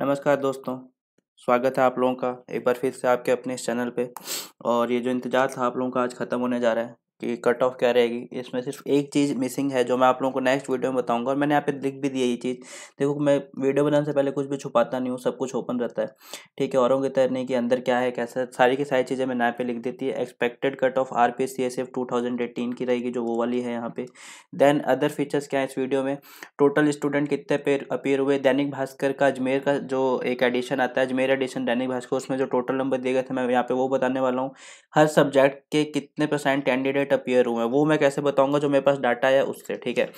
नमस्कार दोस्तों। स्वागत है आप लोगों का एक बार फिर से आपके अपने इस चैनल पे। और ये जो इंतज़ार था आप लोगों का आज ख़त्म होने जा रहा है कि कट ऑफ क्या रहेगी। इसमें सिर्फ एक चीज़ मिसिंग है जो मैं आप लोगों को नेक्स्ट वीडियो में बताऊंगा, और मैंने यहाँ पे लिख भी दी है ये चीज़। देखो, मैं वीडियो बनाने से पहले कुछ भी छुपाता नहीं हूँ, सब कुछ ओपन रहता है। ठीक है, औरों की तरह नहीं कि अंदर क्या है कैसा, सारी की सारी चीज़ें मैंने यहाँ पे लिख देती है। एक्सपेक्टेड कट ऑफ RPCSF 2018 की रहेगी, जो वो वाली है यहाँ पे। देन अदर फीचर्स क्या है इस वीडियो में। टोटल स्टूडेंट कितने पेयर अपीयर हुए, दैनिक भास्कर का अजमेर का जो एक एडिशन आता है, अजमेर एडिशन दैनिक भास्कर, उसमें जो टोटल नंबर दिए गए थे मैं यहाँ पे वो बताने वाला हूँ। हर सब्जेक्ट के कितने % कैंडिडेट अपीयर हुए हैं वो मैं कैसे बताऊंगा, जो मेरे पास डाटा है उससे। ठीक है,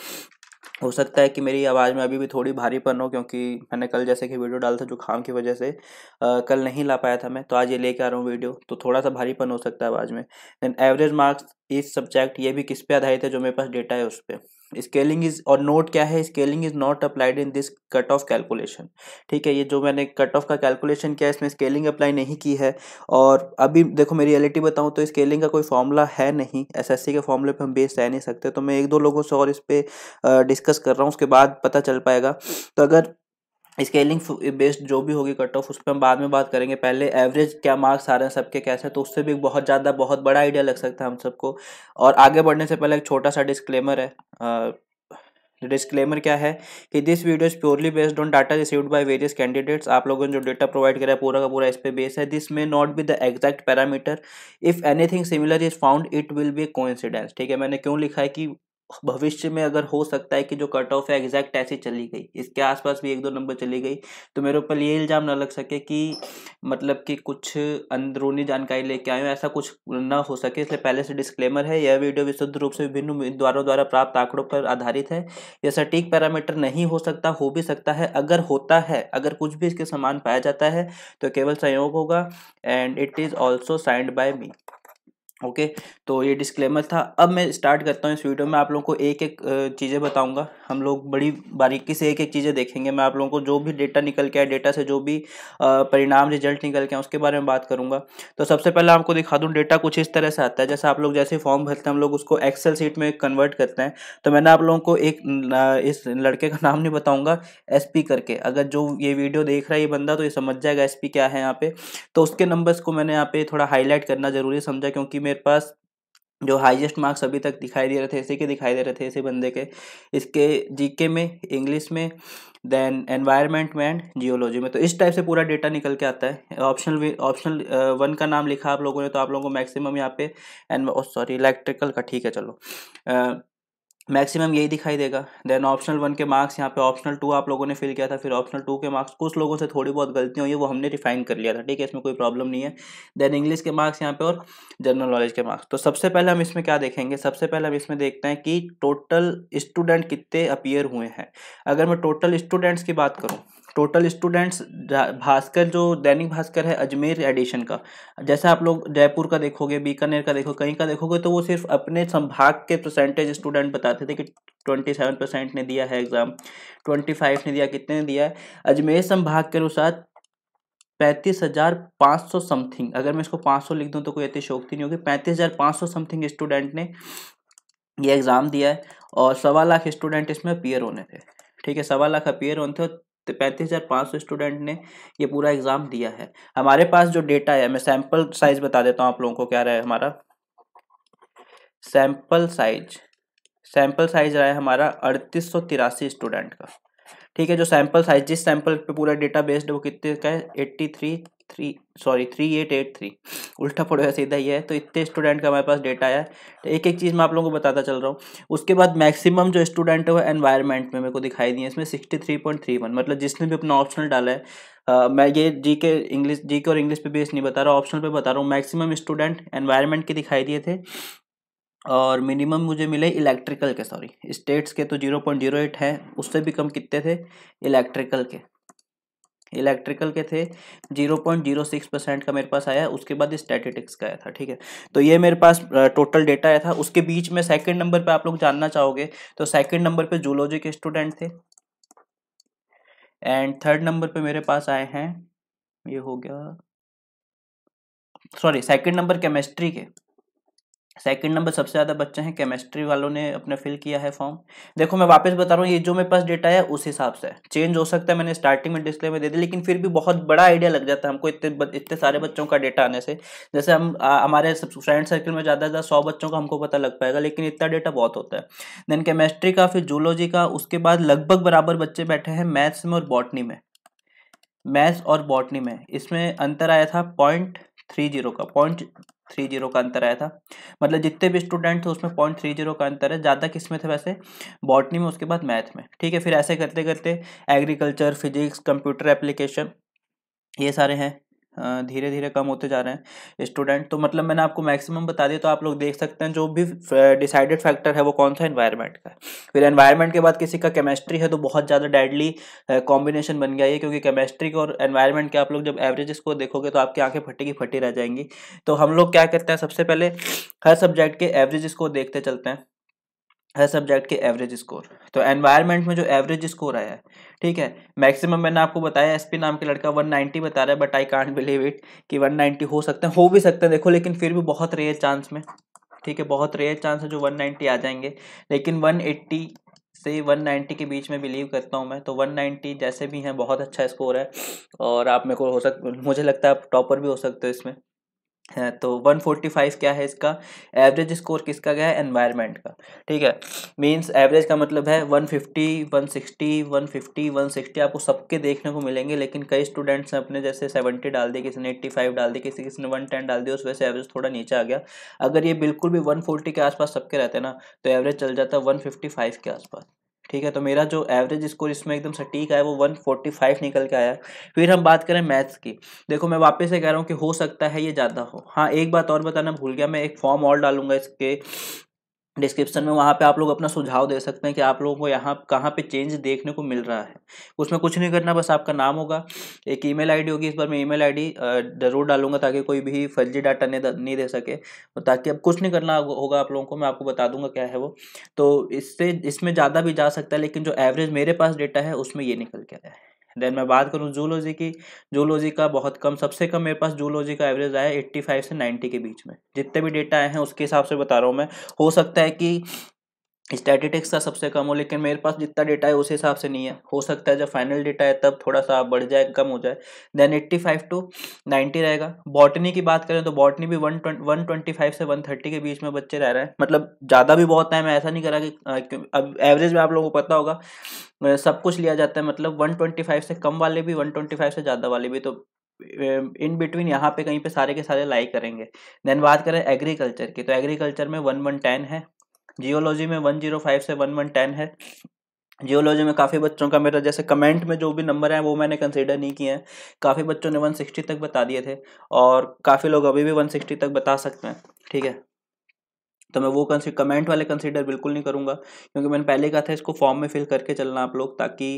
हो सकता है कि मेरी आवाज़ में अभी भी थोड़ी भारीपन हो, क्योंकि मैंने कल जैसे कि वीडियो डाला था जुकाम की वजह से कल नहीं ला पाया था मैं, तो आज ये लेके आ रहा हूँ वीडियो, तो थोड़ा सा भारीपन हो सकता है आवाज़ में। देन एवरेज मार्क्स इस सब्जेक्ट, ये भी किस पे आधारित है, जो मेरे पास डेटा है उस पर। स्केलिंग इज, और नोट क्या है, scaling is not applied in this cut off calculation. ठीक है, ये जो मैंने कट ऑफ का कैलकुलेशन किया है इसमें स्केलिंग अप्लाई नहीं की है। और अभी देखो, मेरी रियलिटी बताऊं तो स्केलिंग का कोई फॉर्मूला है नहीं, एसएससी के फॉर्मूले पे हम बेस रह नहीं सकते। तो मैं एक दो लोगों से और इस पे डिस्कस कर रहा हूँ, उसके बाद पता चल पाएगा। तो अगर स्केलिंग बेस्ड जो भी होगी कट ऑफ, उस पर हम बाद में बात करेंगे। पहले एवरेज क्या मार्क्स आ रहे हैं सबके कैसे, तो उससे भी बहुत ज़्यादा बहुत बड़ा आइडिया लग सकता है हम सबको। और आगे बढ़ने से पहले एक छोटा सा डिस्क्लेमर है। डिस्क्लेमर क्या है कि this video is purely based on data received by various candidates. आप लोगों ने जो डेटा प्रोवाइड करा है पूरा का पूरा इस पे बेस है। This may not be the exact parameter, if anything similar is found it will be coincidence. ठीक है, मैंने क्यों लिखा है कि भविष्य में अगर हो सकता है कि जो कट ऑफ है एग्जैक्ट ऐसी चली गई, इसके आसपास भी एक दो नंबर चली गई, तो मेरे ऊपर ये इल्जाम ना लग सके कि मतलब कि कुछ अंदरूनी जानकारी लेके आए हो, ऐसा कुछ ना हो सके। इसलिए पहले से डिस्क्लेमर है, यह वीडियो विशुद्ध रूप से विभिन्न उम्मीदवारों द्वारा प्राप्त आंकड़ों पर आधारित है। यह सटीक पैरामीटर नहीं हो सकता, हो भी सकता है। अगर होता है, अगर कुछ भी इसके समान पाया जाता है तो केवल संयोग होगा। And it is also signed by me. Okay, तो ये डिस्क्लेमर था। अब मैं स्टार्ट करता हूँ इस वीडियो में, आप लोगों को एक एक चीज़ें बताऊंगा। हम लोग बड़ी बारीकी से एक एक चीज़ें देखेंगे। मैं आप लोगों को जो भी डेटा निकल के आए, डेटा से जो भी परिणाम रिजल्ट निकल के आए, उसके बारे में बात करूंगा। तो सबसे पहले आपको दिखा दूं, डेटा कुछ इस तरह से आता है। जैसे आप लोग जैसे फॉर्म भरते हैं, हम लोग उसको एक्सेल सीट में कन्वर्ट करते हैं। तो मैंने आप लोगों को एक इस लड़के का नाम नहीं बताऊंगा, SP करके। अगर जो ये वीडियो देख रहा है ये बंदा, तो ये समझ जाएगा SP क्या है यहाँ पे। तो उसके नंबर्स को मैंने यहाँ पे थोड़ा हाईलाइट करना जरूरी समझा, क्योंकि मेरे पास जो हाईएस्ट मार्क्स अभी तक दिखाई दे रहे थे, इसी के दिखाई दे रहे थे, इसी बंदे के। इसके जीके में, इंग्लिश में, देन एनवायरनमेंट में एंड जियोलॉजी में। तो इस टाइप से पूरा डेटा निकल के आता है। ऑप्शनल 1 का नाम लिखा आप लोगों ने, तो आप लोगों को मैक्सिमम यहाँ पे सॉरी इलेक्ट्रिकल का, ठीक है चलो, मैक्सिमम यही दिखाई देगा। देन ऑप्शनल 1 के मार्क्स यहाँ पे, ऑप्शनल 2 आप लोगों ने फिल किया था, फिर ऑप्शनल 2 के मार्क्स कुछ लोगों से थोड़ी बहुत गलतियाँ हुई है, वो हमने रिफाइन कर लिया था। ठीक है, इसमें कोई प्रॉब्लम नहीं है। देन इंग्लिश के मार्क्स यहाँ पे, और जनरल नॉलेज के मार्क्स। तो सबसे पहले हम इसमें क्या देखेंगे, सबसे पहले हम इसमें देखते हैं कि टोटल स्टूडेंट कितने अपीयर हुए हैं। अगर मैं टोटल स्टूडेंट्स की बात करूँ, टोटल स्टूडेंट्स भास्कर, जो दैनिक भास्कर है अजमेर एडिशन का, जैसे आप लोग जयपुर का देखोगे, बीकानेर का देखो, कहीं का देखोगे, तो वो सिर्फ अपने संभाग के परसेंटेज स्टूडेंट बताते थे कि 27% ने दिया है एग्जाम, 25 ने दिया, कितने ने दिया है। अजमेर संभाग के अनुसार 35,500 समथिंग, अगर मैं इसको 500 लिख दूं तो कोई अतिशयोक्ति नहीं होगी, 35,500 समथिंग स्टूडेंट ने ये एग्जाम दिया है। और 1.25 लाख स्टूडेंट इसमें अपीयर होने थे। ठीक है, 1.25 लाख अपीयर होने थे, तो 35,500 स्टूडेंट ने ये पूरा एग्जाम दिया है। हमारे पास जो डेटा है, मैं सैंपल साइज बता देता हूँ आप लोगों को क्या रहा है हमारा सैंपल साइज। सैंपल साइज रहा है हमारा 3883 स्टूडेंट का। ठीक है, जो सैंपल साइज, जिस सैंपल पे पूरा डेटा बेस्ड है, वो कितने का है, 3883, उल्टा पड़ गया सीधा ये है। तो इतने स्टूडेंट का हमारे पास डेटा है। तो एक एक चीज़ मैं आप लोगों को बताता चल रहा हूँ। उसके बाद मैक्सिमम जो स्टूडेंट है वो एनवायरनमेंट में मेरे को दिखाई दिए, इसमें 63.31, मतलब जिसने भी अपना ऑप्शनल डाला है। मैं ये जीके और इंग्लिश पे बेस नहीं बता रहा, ऑप्शनल पे बता रहा हूँ। मैक्सिमम स्टूडेंट एनवायरनमेंट के दिखाई दिए थे, और मिनिमम मुझे मिले इलेक्ट्रिकल के, सॉरी स्टेट्स के तो 0.08 है, उससे भी कम कितने थे इलेक्ट्रिकल के। इलेक्ट्रिकल के थे 0.06% का मेरे पास आया। उसके बाद स्टैटिस्टिक्स का आया था। ठीक है, तो ये मेरे पास टोटल डेटा आया था। उसके बीच में सेकंड नंबर पे आप लोग जानना चाहोगे, तो सेकंड नंबर पे जूलॉजी के स्टूडेंट थे, एंड थर्ड नंबर पे मेरे पास आए हैं, ये हो गया, सॉरी सेकंड नंबर केमिस्ट्री के, सेकंड नंबर सबसे ज़्यादा बच्चे हैं केमिस्ट्री वालों ने अपने फिल किया है फॉर्म। देखो मैं वापस बता रहा हूँ, ये जो मेरे पास डेटा है उस हिसाब से चेंज हो सकता है, मैंने स्टार्टिंग में डिस्क्लेमर दे दिया, लेकिन फिर भी बहुत बड़ा आइडिया लग जाता है हमको इतने सारे बच्चों का डेटा आने से। जैसे हम हमारे फ्रेंड सर्कल में ज़्यादा से ज़्यादा 100 बच्चों का हमको पता लग पाएगा, लेकिन इतना डेटा बहुत होता है। देन केमिस्ट्री का, फिर जूलॉजी का, उसके बाद लगभग बराबर बच्चे बैठे हैं मैथ्स में और बॉटनी में। मैथ्स और बॉटनी में इसमें अंतर आया था 0.30 का अंतर आया था। मतलब जितने भी स्टूडेंट थे उसमें 0.30 का अंतर है। ज़्यादा किस में थे वैसे? बॉटनी में, उसके बाद मैथ में। ठीक है, फिर ऐसे करते करते एग्रीकल्चर, फिजिक्स, कंप्यूटर एप्लीकेशन, ये सारे हैं। धीरे धीरे कम होते जा रहे हैं स्टूडेंट। तो मतलब मैंने आपको मैक्सिमम बता दिया, तो आप लोग देख सकते हैं जो भी डिसाइडेड फैक्टर है वो कौन सा, एनवायरनमेंट का है। फिर एनवायरनमेंट के बाद किसी का केमिस्ट्री है तो बहुत ज़्यादा डेडली कॉम्बिनेशन बन गया ये, क्योंकि केमिस्ट्री के और एनवायरनमेंट के आप लोग जब एवरेजेस को देखोगे तो आपकी आंखें फटी की फटी रह जाएंगी। तो हम लोग क्या करते हैं, सबसे पहले हर सब्जेक्ट के एवरेजेस को देखते चलते हैं, हर सब्जेक्ट के एवरेज स्कोर। तो एनवायरनमेंट में जो एवरेज स्कोर आया है, ठीक है, मैक्सिमम मैंने आपको बताया, एसपी नाम के लड़का 190 बता रहा है, but I can't believe it कि 190 हो सकते हैं, हो भी सकते हैं देखो, लेकिन फिर भी बहुत रेयर चांस में, ठीक है, बहुत रेयर चांस है जो 190 आ जाएंगे। लेकिन 180 से 190 के बीच में बिलीव करता हूँ मैं, तो 190 जैसे भी हैं बहुत अच्छा स्कोर है। और आप मेरे को मुझे लगता है आप टॉपर भी हो सकते हो इसमें है। तो 145 क्या है इसका एवरेज स्कोर, किसका गया है? एनवायरनमेंट का। ठीक है, मींस एवरेज का मतलब है 150, 160, 150, 160 आपको सबके देखने को मिलेंगे, लेकिन कई स्टूडेंट्स ने अपने जैसे 70 डाल दिए, किसी ने 85 डाल दिए, किसी ने 110 डाल दिया, उस वजह से एवरेज थोड़ा नीचे आ गया। अगर ये बिल्कुल भी 140 के आसपास सबके रहते ना, तो एवरेज चल जाता 155 के आसपास। ठीक है, तो मेरा जो एवरेज स्कोर इसमें एकदम सटीक आया वो 145 निकल के आया। फिर हम बात करें मैथ्स की, देखो मैं वापस से कह रहा हूँ कि हो सकता है ये ज़्यादा हो। हाँ, एक बात और बताना भूल गया, मैं एक फॉर्म और डालूंगा इसके डिस्क्रिप्शन में, वहाँ पे आप लोग अपना सुझाव दे सकते हैं कि आप लोगों को यहाँ कहाँ पे चेंज देखने को मिल रहा है। उसमें कुछ नहीं करना, बस आपका नाम होगा, एक ईमेल आईडी होगी, इस बार मैं ईमेल आईडी जरूर डालूंगा ताकि कोई भी फर्जी डाटा नहीं दे सके, और ताकि अब कुछ नहीं करना होगा आप लोगों को, मैं आपको बता दूंगा क्या है वो। तो इससे इसमें ज़्यादा भी जा सकता है, लेकिन जो एवरेज मेरे पास डेटा है उसमें ये निकल के आया है। देन मैं बात करूँ जूलॉजी की, जूलॉजी का बहुत कम, सबसे कम मेरे पास जूलॉजी का एवरेज आया 85 से 90 के बीच में। जितने भी डेटा आए हैं उसके हिसाब से बता रहा हूँ मैं। हो सकता है कि स्टैटिस्टिक्स का सबसे कम हो, लेकिन मेरे पास जितना डेटा है उस हिसाब से नहीं है। हो सकता है जब फाइनल डेटा है तब थोड़ा सा बढ़ जाए, कम हो जाए। देन 85 टू 90 रहेगा। बॉटनी की बात करें तो बॉटनी भी 125 से 130 के बीच में बच्चे रह रहे हैं, मतलब ज़्यादा भी बहुत टाइम ऐसा नहीं करा कि अब एवरेज में आप लोगों को पता होगा सब कुछ लिया जाता है, मतलब 125 से कम वाले भी, 125 से ज़्यादा वाले भी, तो इन बिटवीन यहाँ पे कहीं पे सारे के सारे लाई करेंगे। देन बात करें एग्रीकल्चर की, तो एग्रीकल्चर में 1110 है। जियोलॉजी में 105 से 1110 है। जियोलॉजी में काफ़ी बच्चों का, मेरा जैसे कमेंट में जो भी नंबर है वो मैंने कंसीडर नहीं किए हैं, काफ़ी बच्चों ने 160 तक बता दिए थे, और काफ़ी लोग अभी भी 160 तक बता सकते हैं। ठीक है, तो मैं वो कमेंट वाले कंसीडर बिल्कुल नहीं करूंगा, क्योंकि मैंने पहले कहा था इसको फॉर्म में फिल करके चलना आप लोग, ताकि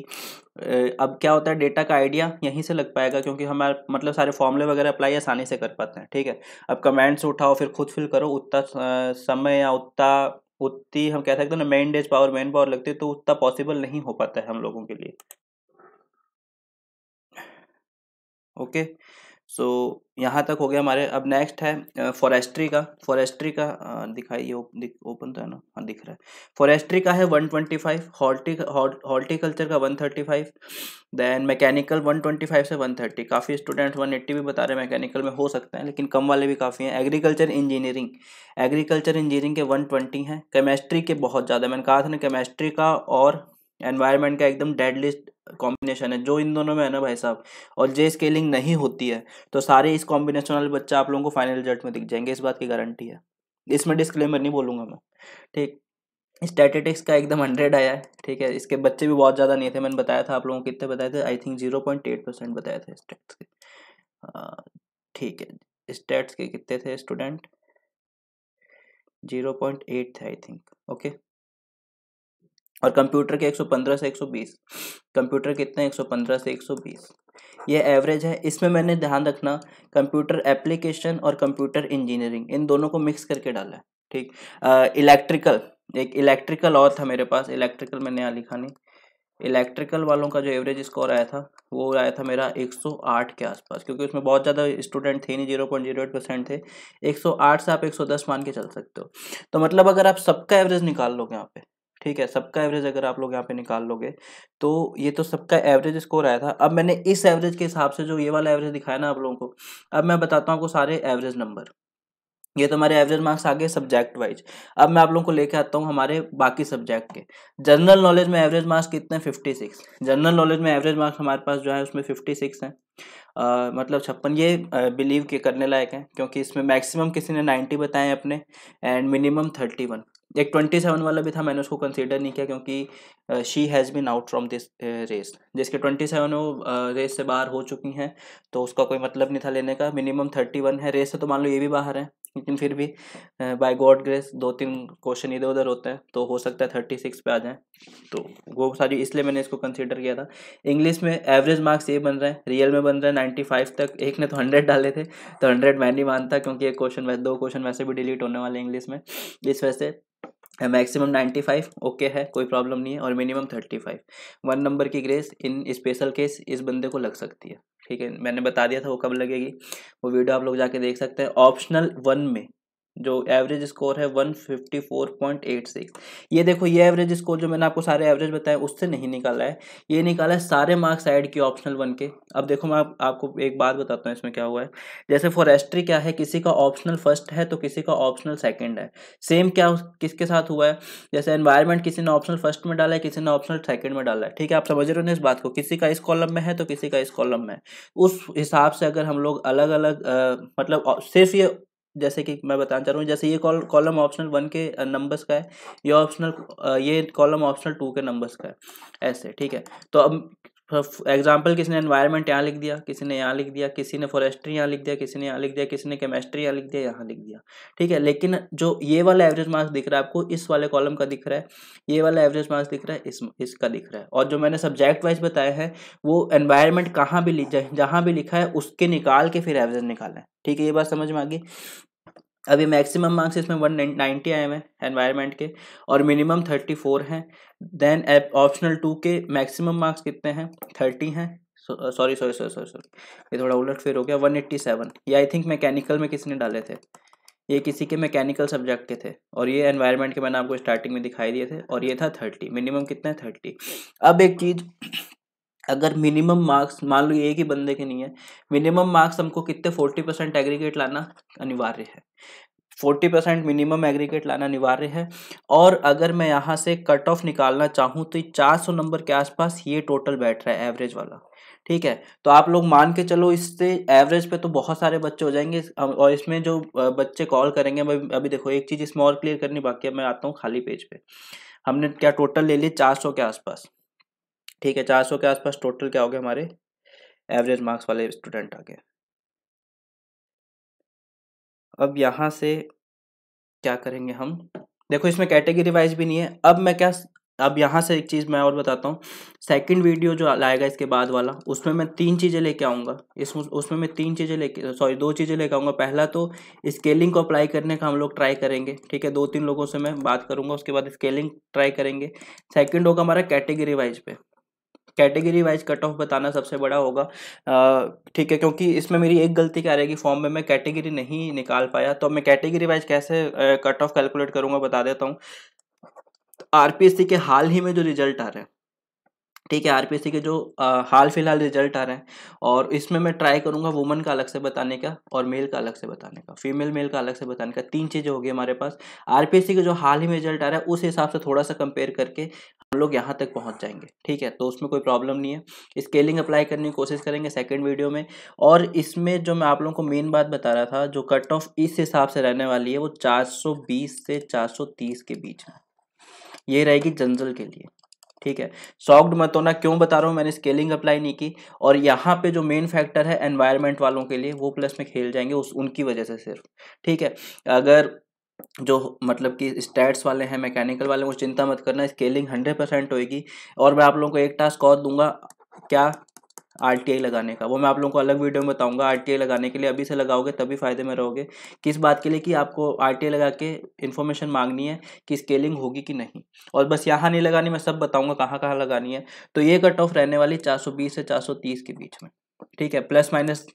अब क्या होता है डेटा का आइडिया यहीं से लग पाएगा, क्योंकि हमारे मतलब सारे फॉर्मूले वगैरह अप्लाई आसानी से कर पाते हैं। ठीक है, अब कमेंट्स उठाओ फिर खुद फिल करो, उतना समय या उतना उतनी हम कह सकते हैं ना मेन पावर लगती है, तो उतना पॉसिबल नहीं हो पाता है हम लोगों के लिए। ओके, सो यहाँ तक हो गया हमारे। अब नेक्स्ट है फॉरेस्ट्री का। फॉरेस्ट्री का दिखाइए, ओपन तो है ना, हाँ दिख रहा है। फॉरेस्ट्री का है 125, हॉर्टिकल्चर का 135, देन मैकेनिकल 125 से 130। काफ़ी स्टूडेंट्स 180 भी बता रहे हैं, मैकेनिकल में हो सकता है, लेकिन कम वाले भी काफ़ी हैं। एग्रीकल्चर इंजीनियरिंग, एग्रीकल्चर इंजीनियरिंग के 120 हैं। केमिस्ट्री के बहुत ज़्यादा, मैंने कहा था ना केमिस्ट्री का और एनवायरनमेंट का एकदम डेड लिस्ट कॉम्बिनेशन है, जो इन दोनों में है ना भाई साहब, और जे स्केलिंग नहीं होती है तो सारे इस कॉम्बिनेशन वाले बच्चे आप लोगों को फाइनल रिजल्ट में दिख जाएंगे, इस बात की गारंटी है। इसमें डिस्क्लेमर नहीं बोलूंगा मैं। ठीक, स्टैटिस्टिक्स का एकदम 100 आया है। ठीक है, इसके बच्चे भी बहुत ज़्यादा नहीं थे, मैंने बताया था आप लोगों को, कितने बताए थे, आई थिंक 0.8% बताए थे स्टैट्स के। ठीक है, स्टैट्स के कितने थे स्टूडेंट? 0.8 थे आई थिंक। ओके, और कंप्यूटर के 115 से 120, कंप्यूटर कितने 115 से 120, ये एवरेज है। इसमें मैंने ध्यान रखना कंप्यूटर एप्लीकेशन और कंप्यूटर इंजीनियरिंग इन दोनों को मिक्स करके डाला है। ठीक, इलेक्ट्रिकल, एक इलेक्ट्रिकल और था मेरे पास, इलेक्ट्रिकल मैंने यहाँ लिखा नहीं, इलेक्ट्रिकल वालों का जो एवरेज स्कोर आया था वो आया था मेरा 108 के आसपास, क्योंकि उसमें बहुत ज़्यादा स्टूडेंट थे नहीं, 0.08% थे। 108 से आप 110 मान के चल सकते हो। तो मतलब अगर आप सबका एवरेज निकाल लोगे यहाँ पे, ठीक है, सबका एवरेज अगर आप लोग यहाँ पे निकाल लोगे तो ये तो सबका एवरेज स्कोर आया था। अब मैंने इस एवरेज के हिसाब से जो ये वाला एवरेज दिखाया ना आप लोगों को, अब मैं बताता हूँ आपको सारे एवरेज नंबर। ये तो हमारे एवरेज मार्क्स आ गए सब्जेक्ट वाइज। अब मैं आप लोगों को लेके आता हूँ हमारे बाकी सब्जेक्ट के। जनरल नॉलेज में एवरेज मार्क्स कितने हैं? 56। जनरल नॉलेज में एवरेज मार्क्स हमारे पास जो है उसमें 56 हैं। मतलब 56। ये बिलीव के करने लायक है, क्योंकि इसमें मैक्सिमम किसी ने 90 बताए अपने एंड मिनिमम 31। एक 27 वाला भी था, मैंने उसको कंसीडर नहीं किया क्योंकि she has been out from this race. जिसके 27 वो रेस से बाहर हो चुकी हैं, तो उसका कोई मतलब नहीं था लेने का। मिनिमम 31 है, रेस से तो मान लो ये भी बाहर है, लेकिन फिर भी बाय गॉड ग्रेस 2-3 क्वेश्चन इधर उधर होते हैं, तो हो सकता है 36 पे आ जाए। तो वो सारी इसलिए मैंने इसको कंसीडर किया था। इंग्लिश में एवरेज मार्क्स ये बन रहे हैं, रियल में बन रहे हैं 95 तक। एक ने तो 100 डाले थे, तो 100 मैं नहीं मानता, क्योंकि एक क्वेश्चन वैसे 2 क्वेश्चन वैसे भी डिलीट होने वाले इंग्लिश में। इस वजह से मैक्सिमम 95 ओके है, कोई प्रॉब्लम नहीं है, और मिनिमम 35। 1 नंबर की ग्रेस इन स्पेशल केस इस बंदे को लग सकती है, ठीक है। मैंने बता दिया था वो कब लगेगी, वो वीडियो आप लोग जाके देख सकते हैं। ऑप्शनल 1 में जो एवरेज स्कोर है 154.86। ये देखो, ये एवरेज स्कोर जो मैंने आपको सारे एवरेज बताए उससे नहीं निकाला है, ये निकाला है सारे मार्क्स ऐड किए ऑप्शनल 1 के। अब देखो मैं आपको एक बात बताता हूँ इसमें क्या हुआ है। जैसे फॉरेस्ट्री क्या है, किसी का ऑप्शनल फर्स्ट है तो किसी का ऑप्शनल सेकंड है। सेम क्या किसके साथ हुआ है, जैसे एनवायरनमेंट किसी ने ऑप्शनल फर्स्ट में डाला है, किसी ने ऑप्शनल सेकंड में डाला है, ठीक है। आप समझ रहे हो ना इस बात को, किसी का इस कॉलम में है तो किसी का इस कॉलम में है। उस हिसाब से अगर हम लोग अलग अलग मतलब सिर्फ ये, जैसे कि मैं बताना चाह रहा हूँ, जैसे ये कॉलम ऑप्शनल 1 के नंबर्स का है, ये कॉलम ऑप्शनल 2 के नंबर्स का है, ऐसे, ठीक है। तो अब एग्जाम्पल, किसी ने एनवायरनमेंट यहाँ लिख दिया, किसी ने यहाँ लिख दिया, किसी ने फॉरेस्ट्री यहाँ लिख दिया, किसी ने यहाँ लिख दिया, किसी ने केमिस्ट्री यहाँ लिख दिया, यहाँ लिख दिया, ठीक है। लेकिन जो ये वाला एवरेज मार्क्स दिख रहा है आपको, इस वाले कॉलम का दिख रहा है, ये वाला एवरेज मार्क्स दिख रहा है, इसका दिख रहा है। और जो मैंने सब्जेक्ट वाइज बताया है, वो एनवायरनमेंट कहाँ भी लिख जाए, जहाँ भी लिखा है उसके निकाल के फिर एवरेज निकाला है, ठीक है। ये बात समझ में आ गई। अभी मैक्सिमम मार्क्स इसमें 190 आए हुए हैं एनवायरनमेंट के, और मिनिमम 34 हैं। देन ऑप्शनल 2 के मैक्सिमम मार्क्स कितने हैं? 30 हैं। सॉरी, ये थोड़ा उलट फिर हो गया, 187। ये आई थिंक मैकेनिकल में किसी ने डाले थे, ये किसी के मैकेनिकल सब्जेक्ट के थे, और ये एनवायरनमेंट के मैंने आपको स्टार्टिंग में दिखाई दिए थे, और ये था 30। मिनिमम कितना है? 30। अब एक चीज, अगर मिनिमम मार्क्स मान लो एक ही बंदे के नहीं है, मिनिमम मार्क्स हमको कितने 40% एग्रीगेट लाना अनिवार्य है। 40% मिनिमम एग्रीगेट लाना अनिवार्य है। और अगर मैं यहाँ से कट ऑफ निकालना चाहूँ तो 400 नंबर के आसपास ये टोटल बैठ रहा है एवरेज वाला, ठीक है। तो आप लोग मान के चलो, इससे एवरेज पे तो बहुत सारे बच्चे हो जाएंगे। और इसमें जो बच्चे कॉल करेंगे, अभी देखो एक चीज इसमें और क्लियर करनी बाकी है, मैं आता हूँ खाली पेज पे। हमने क्या टोटल ले लिया? 400 के आसपास, ठीक है। 400 के आसपास टोटल क्या हो गया हमारे एवरेज मार्क्स वाले स्टूडेंट आ गए। अब यहाँ से क्या करेंगे हम, देखो इसमें कैटेगरी वाइज भी नहीं है। अब यहाँ से एक चीज़ मैं और बताता हूँ। सेकंड वीडियो जो लाएगा इसके बाद वाला, उसमें मैं 3 चीज़ें लेके आऊँगा। उसमें मैं 3 चीज़ें लेके, सॉरी 2 चीज़ें लेके आऊँगा। पहला तो स्केलिंग को अप्लाई करने का हम लोग ट्राई करेंगे, ठीक है। 2-3 लोगों से मैं बात करूँगा, उसके बाद स्केलिंग ट्राई करेंगे। सेकंड होगा हमारा कैटेगरी वाइज पे, कैटेगरी वाइज कट ऑफ बताना सबसे बड़ा होगा, ठीक है। क्योंकि इसमें मेरी एक गलती क्या रहेगी, फॉर्म में मैं कैटेगरी नहीं निकाल पाया, तो मैं कैटेगरी वाइज कैसे कट ऑफ कैलकुलेट करूंगा बता देता हूँ। आरपीएससी के हाल ही में जो रिजल्ट आ रहे हैं, ठीक है, आरपीएससी के जो हाल फिलहाल रिजल्ट आ रहे हैं, और इसमें मैं ट्राई करूंगा वुमन का अलग से बताने का और मेल का अलग से बताने का, फीमेल मेल का अलग से बताने का। 3 चीज़ें होगी हमारे पास। आरपीएससी के जो हाल ही में रिजल्ट आ रहा है उस हिसाब से थोड़ा सा कंपेयर करके हम लोग यहाँ तक पहुँच जाएंगे, ठीक है। तो उसमें कोई प्रॉब्लम नहीं है। स्केलिंग अप्लाई करने की कोशिश करेंगे सेकेंड वीडियो में। और इसमें जो मैं आप लोगों को मेन बात बता रहा था, जो कट ऑफ इस हिसाब से रहने वाली है वो 420 से 430 के बीच में ये रहेगी जनरल के लिए, ठीक है। सॉक्ड मत होना, क्यों बता रहा हूँ, मैंने स्केलिंग अप्लाई नहीं की। और यहाँ पे जो मेन फैक्टर है एनवायरनमेंट वालों के लिए, वो प्लस में खेल जाएंगे उनकी वजह से सिर्फ, ठीक है। अगर जो मतलब कि स्टैट्स वाले हैं, मैकेनिकल वाले, वो चिंता मत करना, स्केलिंग 100% होएगी। और मैं आप लोगों को एक टास्क और दूंगा, क्या RTI लगाने का, वो मैं आप लोगों को अलग वीडियो में बताऊंगा। RTI लगाने के लिए अभी से लगाओगे तभी फायदे में रहोगे। किस बात के लिए कि आपको RTI लगा के इन्फॉर्मेशन मांगनी है कि स्केलिंग होगी कि नहीं, और बस यहाँ नहीं लगानी, मैं सब बताऊंगा कहाँ कहाँ लगानी है। तो ये कट ऑफ रहने वाली 420 से 430 के बीच में, ठीक है। प्लस माइनस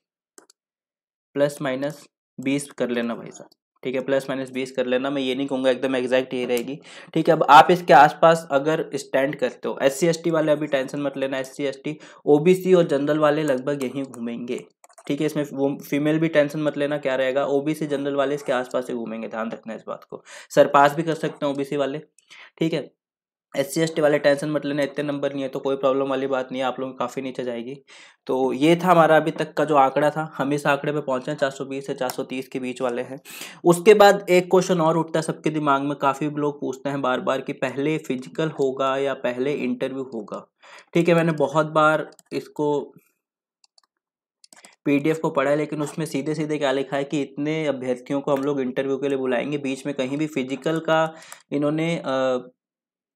20 कर लेना भाई साहब, ठीक है, प्लस माइनस 20 कर लेना। मैं ये नहीं कहूँगा एकदम एग्जैक्ट ये रहेगी, ठीक है। अब आप इसके आसपास अगर स्टैंड करते हो, SC ST वाले अभी टेंशन मत लेना, SC ST OBC और जनरल वाले लगभग यहीं घूमेंगे, ठीक है। इसमें वो फीमेल भी टेंशन मत लेना क्या रहेगा, OBC जनरल वाले इसके आसपास ही घूमेंगे, ध्यान रखना इस बात को। सरपास भी कर सकते हैं OBC वाले, ठीक है। SC ST वाले टेंशन मत लेना, इतने नंबर नहीं है तो कोई प्रॉब्लम वाली बात नहीं है, आप लोग काफ़ी नीचे जाएगी। तो ये था हमारा अभी तक का जो आंकड़ा था, हम इस आंकड़े पे पहुंचे हैं 420 से 430 के बीच वाले हैं। उसके बाद एक क्वेश्चन और उठता है सबके दिमाग में, काफ़ी लोग पूछते हैं बार बार कि पहले फिजिकल होगा या पहले इंटरव्यू होगा, ठीक है। मैंने बहुत बार इसको PDF को पढ़ा है, लेकिन उसमें सीधे सीधे क्या लिखा है कि इतने अभ्यर्थियों को हम लोग इंटरव्यू के लिए बुलाएंगे, बीच में कहीं भी फिजिकल का इन्होंने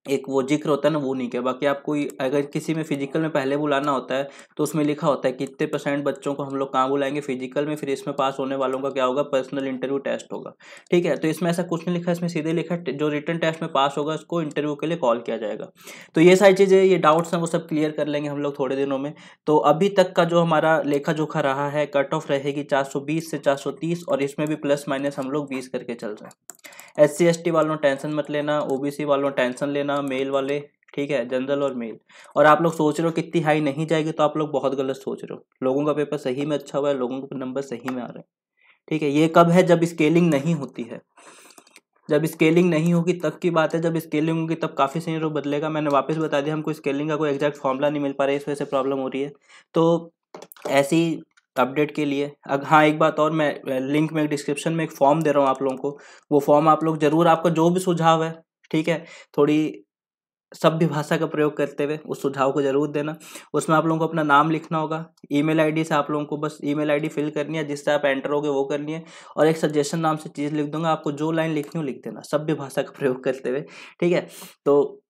एक वो जिक्र होता है ना, वो नहीं किया। बाकी आप कोई अगर किसी में फिजिकल में पहले बुलाना होता है तो उसमें लिखा होता है कितने % बच्चों को हम लोग कहाँ बुलाएंगे फिजिकल में, फिर इसमें पास होने वालों का क्या होगा, पर्सनल इंटरव्यू टेस्ट होगा, ठीक है। तो इसमें ऐसा कुछ नहीं लिखा, इसमें सीधे लिखा है जो रिटन टेस्ट में पास होगा उसको इंटरव्यू के लिए कॉल किया जाएगा। तो ये सारी चीज़ें, ये डाउट्स हैं वो सब क्लियर कर लेंगे हम लोग थोड़े दिनों में। तो अभी तक का जो हमारा लेखा जोखा रहा है, कट ऑफ रहेगी 420 से 430, और इसमें भी प्लस माइनस हम लोग 20 करके चल रहे हैं। SC ST वालों टेंशन मत लेना, OBC वालों टेंशन लेना, मेल वाले, ठीक है, जनरल और मेल। और आप लोग सोच रहे हो कितनी हाई नहीं जाएगी, तो आप लोग बहुत गलत सोच रहे हो। लोगों का पेपर सही में अच्छा हुआ है, लोगों के नंबर सही में आ रहे हैं, ठीक है। ये कब है, जब स्केलिंग नहीं होती है। जब स्केलिंग नहीं होगी तब की बात है, जब स्केलिंग होगी तब काफ़ी सीनियर बदलेगा। मैंने वापस बता दिया, हमको स्केलिंग का कोई एग्जैक्ट फॉर्मूला नहीं मिल पा रहा है, इस वजह से प्रॉब्लम हो रही है। तो ऐसी अपडेट के लिए हाँ, एक बात और, मैं लिंक में डिस्क्रिप्शन में एक फॉर्म दे रहा हूँ आप लोगों को। वो फॉर्म आप लोग जरूर, आपका जो भी सुझाव है, ठीक है, थोड़ी सभ्य भाषा का प्रयोग करते हुए उस सुझाव को जरूर देना। उसमें आप लोगों को अपना नाम लिखना होगा, ईमेल आईडी से आप लोगों को बस ईमेल आईडी फिल करनी है, जिससे आप एंटर होगे वो करनी है, और एक सजेशन नाम से चीज़ लिख दूंगा, आपको जो लाइन लिखनी हो लिख देना सभ्य भाषा का प्रयोग करते हुए, ठीक है। तो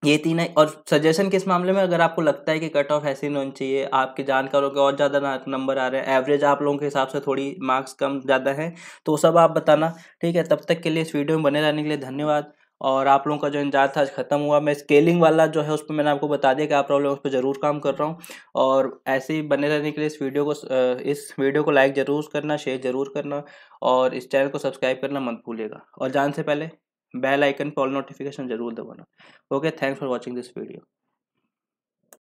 ये तीन है। और सजेशन किस मामले में, अगर आपको लगता है कि कट ऑफ ऐसी नहीं होनी चाहिए, आपके जानकारों के और ज़्यादा नंबर आ रहे हैं, एवरेज आप लोगों के हिसाब से थोड़ी मार्क्स कम ज़्यादा है, तो वो सब आप बताना, ठीक है। तब तक के लिए इस वीडियो में बने रहने के लिए धन्यवाद। और आप लोगों का जो इंतजार था आज खत्म हुआ। मैं स्केलिंग वाला जो है उस पर मैंने आपको बता दिया कि आप प्रॉब्लम उस पर जरूर काम कर रहा हूँ। और ऐसे ही बने रहने के लिए इस वीडियो को लाइक जरूर करना, शेयर जरूर करना, और इस चैनल को सब्सक्राइब करना मत भूलिएगा। और जान से पहले बेल आइकन पर ऑल नोटिफिकेशन जरूर दबाना। Okay, thanks for watching this video.